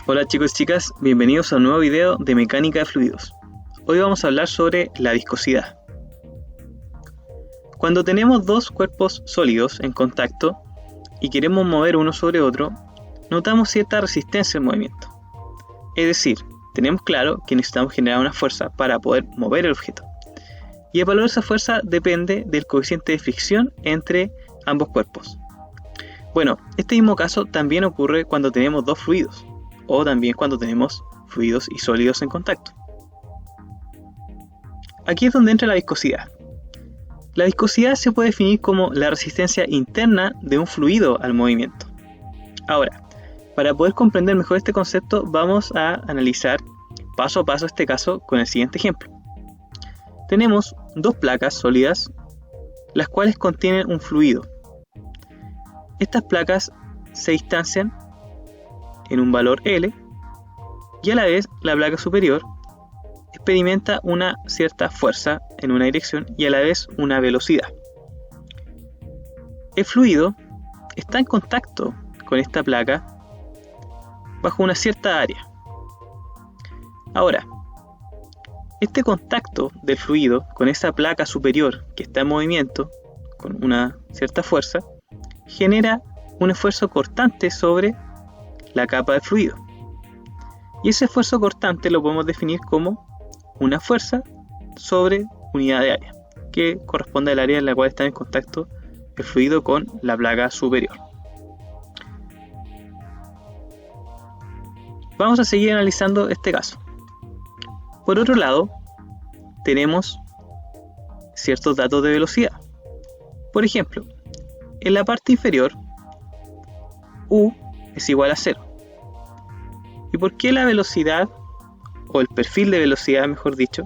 Hola chicos y chicas, bienvenidos a un nuevo video de mecánica de fluidos. Hoy vamos a hablar sobre la viscosidad. Cuando tenemos dos cuerpos sólidos en contacto y queremos mover uno sobre otro, notamos cierta resistencia al movimiento. Es decir, tenemos claro que necesitamos generar una fuerza para poder mover el objeto. Y el valor de esa fuerza depende del coeficiente de fricción entre ambos cuerpos. Bueno, este mismo caso también ocurre cuando tenemos dos fluidos, o también cuando tenemos fluidos y sólidos en contacto. Aquí es donde entra la viscosidad. La viscosidad se puede definir como la resistencia interna de un fluido al movimiento. Ahora, para poder comprender mejor este concepto, vamos a analizar paso a paso este caso con el siguiente ejemplo. Tenemos dos placas sólidas, las cuales contienen un fluido. Estas placas se distancian en un valor L, y a la vez la placa superior experimenta una cierta fuerza en una dirección y a la vez una velocidad. El fluido está en contacto con esta placa bajo una cierta área. Ahora, este contacto del fluido con esa placa superior que está en movimiento con una cierta fuerza genera un esfuerzo cortante sobre la capa del fluido. Y ese esfuerzo cortante lo podemos definir como una fuerza sobre unidad de área, que corresponde al área en la cual está en contacto el fluido con la placa superior. Vamos a seguir analizando este caso. Por otro lado, tenemos ciertos datos de velocidad. Por ejemplo, en la parte inferior, U es igual a 0. ¿Y por qué la velocidad, o el perfil de velocidad mejor dicho,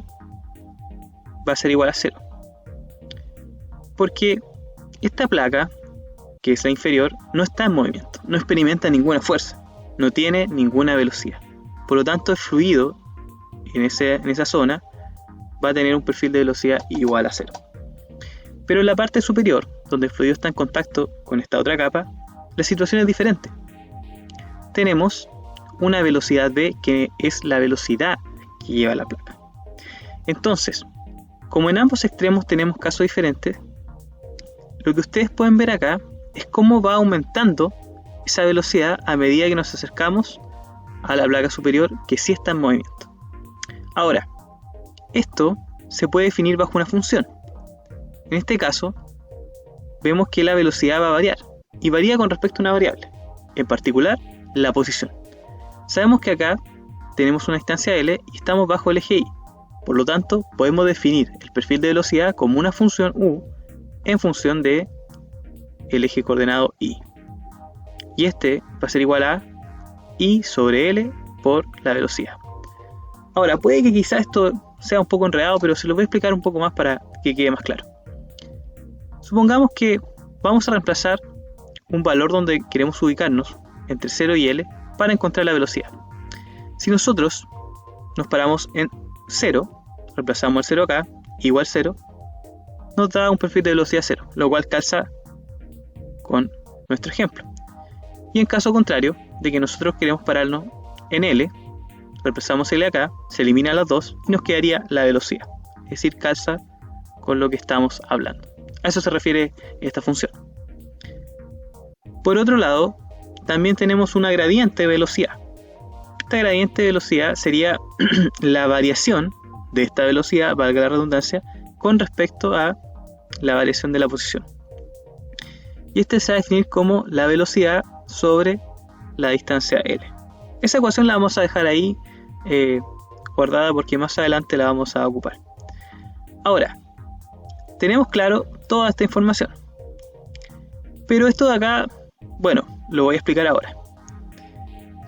va a ser igual a 0? Porque esta placa, que es la inferior, no está en movimiento, no experimenta ninguna fuerza, no tiene ninguna velocidad. Por lo tanto, el fluido en esa zona va a tener un perfil de velocidad igual a 0. Pero en la parte superior, donde el fluido está en contacto con esta otra capa, la situación es diferente. Tenemos una velocidad v, que es la velocidad que lleva la placa. Entonces, como en ambos extremos tenemos casos diferentes, lo que ustedes pueden ver acá es cómo va aumentando esa velocidad a medida que nos acercamos a la placa superior, que sí está en movimiento. Ahora, esto se puede definir bajo una función. En este caso, vemos que la velocidad va a variar, y varía con respecto a una variable, en particular, la posición. Sabemos que acá tenemos una distancia L y estamos bajo el eje Y. Por lo tanto, podemos definir el perfil de velocidad como una función U en función de el eje coordenado Y. Y este va a ser igual a I sobre L por la velocidad. Ahora, puede que quizás esto sea un poco enredado, pero se lo voy a explicar un poco más para que quede más claro. Supongamos que vamos a reemplazar un valor donde queremos ubicarnos entre 0 y L para encontrar la velocidad. Si nosotros nos paramos en 0, reemplazamos el 0 acá, igual 0, nos da un perfil de velocidad 0, lo cual calza con nuestro ejemplo. Y en caso contrario, de que nosotros queremos pararnos en L, reemplazamos L acá, se eliminan las dos y nos quedaría la velocidad. Es decir, calza con lo que estamos hablando. A eso se refiere esta función. Por otro lado, también tenemos una gradiente de velocidad. Esta gradiente de velocidad sería la variación de esta velocidad, valga la redundancia, con respecto a la variación de la posición. Y este se va a definir como la velocidad sobre la distancia L. Esa ecuación la vamos a dejar ahí guardada porque más adelante la vamos a ocupar. Ahora, tenemos claro toda esta información. Pero esto de acá, bueno, lo voy a explicar ahora.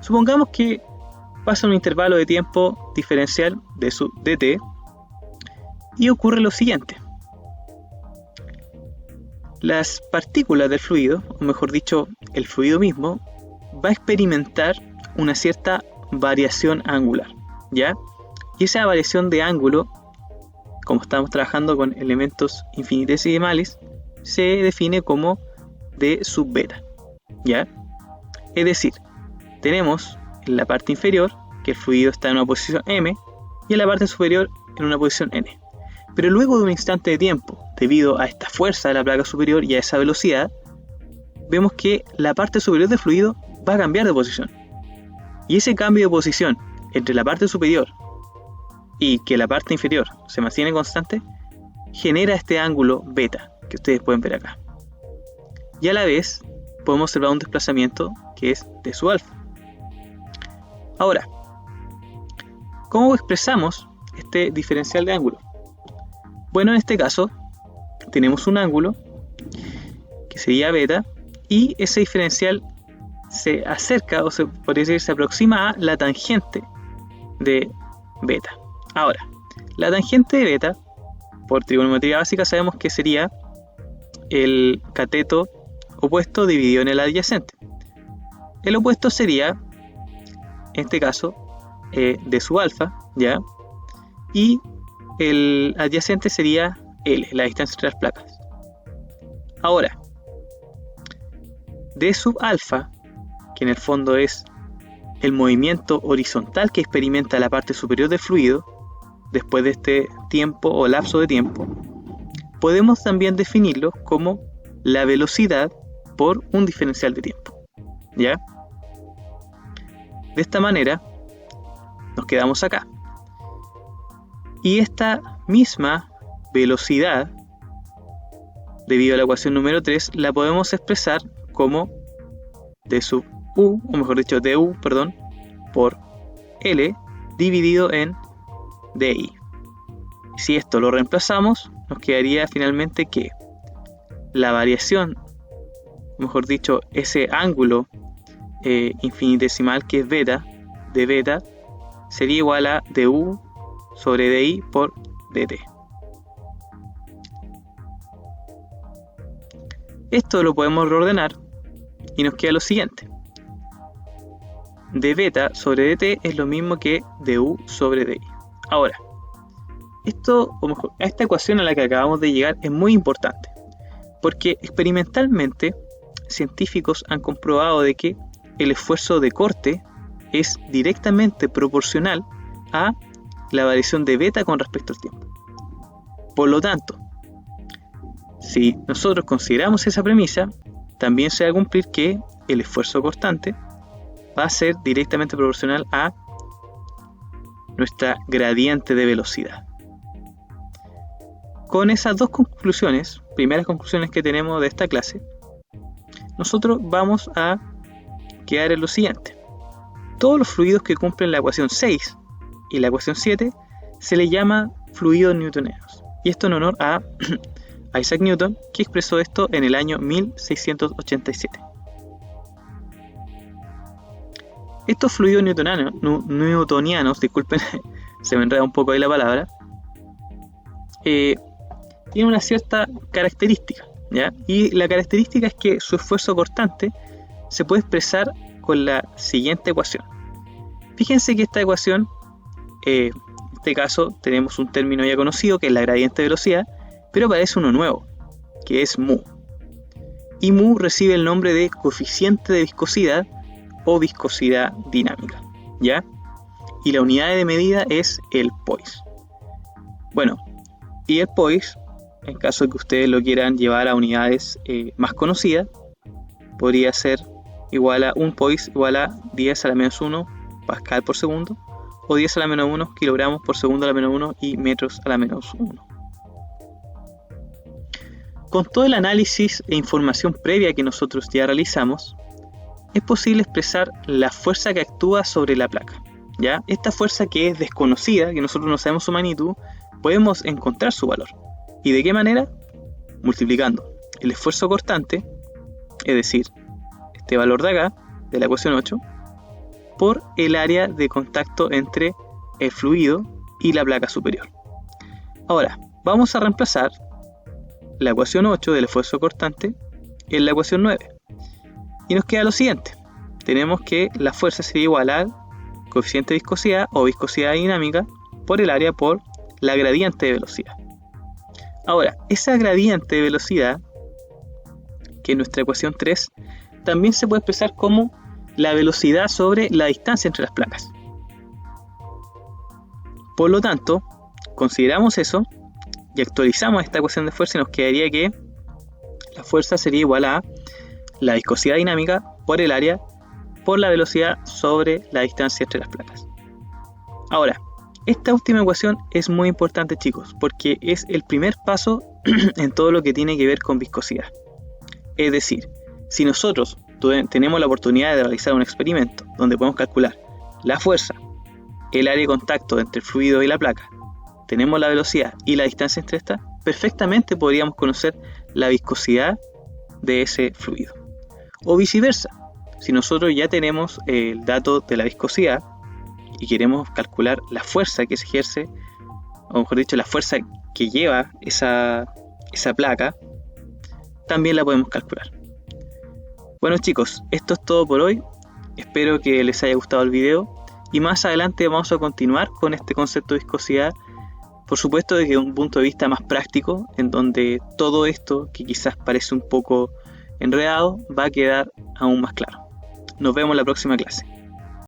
Supongamos que pasa un intervalo de tiempo diferencial de su dt y ocurre lo siguiente. Las partículas del fluido, o mejor dicho, el fluido mismo, va a experimentar una cierta variación angular, ¿ya? Y esa variación de ángulo, como estamos trabajando con elementos infinitesimales, se define como d sub beta, ¿ya? Es decir, tenemos en la parte inferior, que el fluido está en una posición M, y en la parte superior en una posición N. Pero luego de un instante de tiempo, debido a esta fuerza de la placa superior y a esa velocidad, vemos que la parte superior del fluido va a cambiar de posición. Y ese cambio de posición entre la parte superior y que la parte inferior se mantiene constante, genera este ángulo beta que ustedes pueden ver acá. Y a la vez podemos observar un desplazamiento que es de su alfa. Ahora, ¿cómo expresamos este diferencial de ángulo? Bueno, en este caso tenemos un ángulo que sería beta y ese diferencial se acerca, o se podría decir, se aproxima a la tangente de beta. Ahora, la tangente de beta, por trigonometría básica, sabemos que sería el cateto opuesto dividido en el adyacente. El opuesto sería, en este caso, de su alfa, ¿ya? Y el adyacente sería L, la distancia entre las placas. Ahora, d sub alfa, que en el fondo es el movimiento horizontal que experimenta la parte superior del fluido después de este tiempo o lapso de tiempo, podemos también definirlo como la velocidad por un diferencial de tiempo, ¿ya? De esta manera nos quedamos acá. Y esta misma velocidad, debido a la ecuación número 3, la podemos expresar como d sub u, o mejor dicho du, perdón, por L dividido en di. Si esto lo reemplazamos, nos quedaría finalmente que la variación, o mejor dicho, ese ángulo infinitesimal que es beta, de beta, sería igual a du sobre di por dt. Esto lo podemos reordenar y nos queda lo siguiente. d beta sobre dt es lo mismo que du sobre di. Ahora, esto, o mejor, esta ecuación a la que acabamos de llegar es muy importante, porque experimentalmente científicos han comprobado de que el esfuerzo de corte es directamente proporcional a la variación de beta con respecto al tiempo. Por lo tanto, si nosotros consideramos esa premisa, también se va a cumplir que el esfuerzo cortante va a ser directamente proporcional a nuestra gradiente de velocidad. Con esas dos conclusiones, primeras conclusiones que tenemos de esta clase, nosotros vamos a quedar en lo siguiente. Todos los fluidos que cumplen la ecuación 6 y la ecuación 7 se les llama fluidos newtonianos. Y esto en honor a Isaac Newton, que expresó esto en el año 1687. Estos fluidos newtonianos, disculpen, se me enreda un poco ahí la palabra, tienen una cierta característica, ¿ya? Y la característica es que su esfuerzo cortante se puede expresar con la siguiente ecuación. Fíjense que esta ecuación, en este caso tenemos un término ya conocido que es la gradiente de velocidad, pero aparece uno nuevo, que es mu. Y mu recibe el nombre de coeficiente de viscosidad o viscosidad dinámica, ¿ya? Y la unidad de medida es el poise. Bueno, y el poise, en caso de que ustedes lo quieran llevar a unidades más conocidas, podría ser igual a un poise igual a 10 a la menos 1 pascal por segundo, o 10 a la menos 1 kilogramos por segundo a la menos 1 y metros a la menos 1. Con todo el análisis e información previa que nosotros ya realizamos, es posible expresar la fuerza que actúa sobre la placa, ¿ya? Esta fuerza que es desconocida, que nosotros no sabemos su magnitud, podemos encontrar su valor. ¿Y de qué manera? Multiplicando el esfuerzo cortante, es decir, este valor de acá, de la ecuación 8, por el área de contacto entre el fluido y la placa superior. Ahora, vamos a reemplazar la ecuación 8 del esfuerzo cortante en la ecuación 9. Y nos queda lo siguiente. Tenemos que la fuerza sería igual al coeficiente de viscosidad o viscosidad dinámica por el área por la gradiente de velocidad. Ahora, esa gradiente de velocidad, que es nuestra ecuación 3, también se puede expresar como la velocidad sobre la distancia entre las placas. Por lo tanto, consideramos eso y actualizamos esta ecuación de fuerza y nos quedaría que la fuerza sería igual a la viscosidad dinámica por el área por la velocidad sobre la distancia entre las placas. Ahora, esta última ecuación es muy importante, chicos, porque es el primer paso en todo lo que tiene que ver con viscosidad. Es decir, si nosotros tenemos la oportunidad de realizar un experimento donde podemos calcular la fuerza, el área de contacto entre el fluido y la placa, tenemos la velocidad y la distancia entre estas, perfectamente podríamos conocer la viscosidad de ese fluido. O viceversa, si nosotros ya tenemos el dato de la viscosidad y queremos calcular la fuerza que se ejerce, o mejor dicho, la fuerza que lleva esa placa, también la podemos calcular. Bueno, chicos, esto es todo por hoy. Espero que les haya gustado el video y más adelante vamos a continuar con este concepto de viscosidad, por supuesto desde un punto de vista más práctico, en donde todo esto que quizás parece un poco enredado va a quedar aún más claro. Nos vemos en la próxima clase.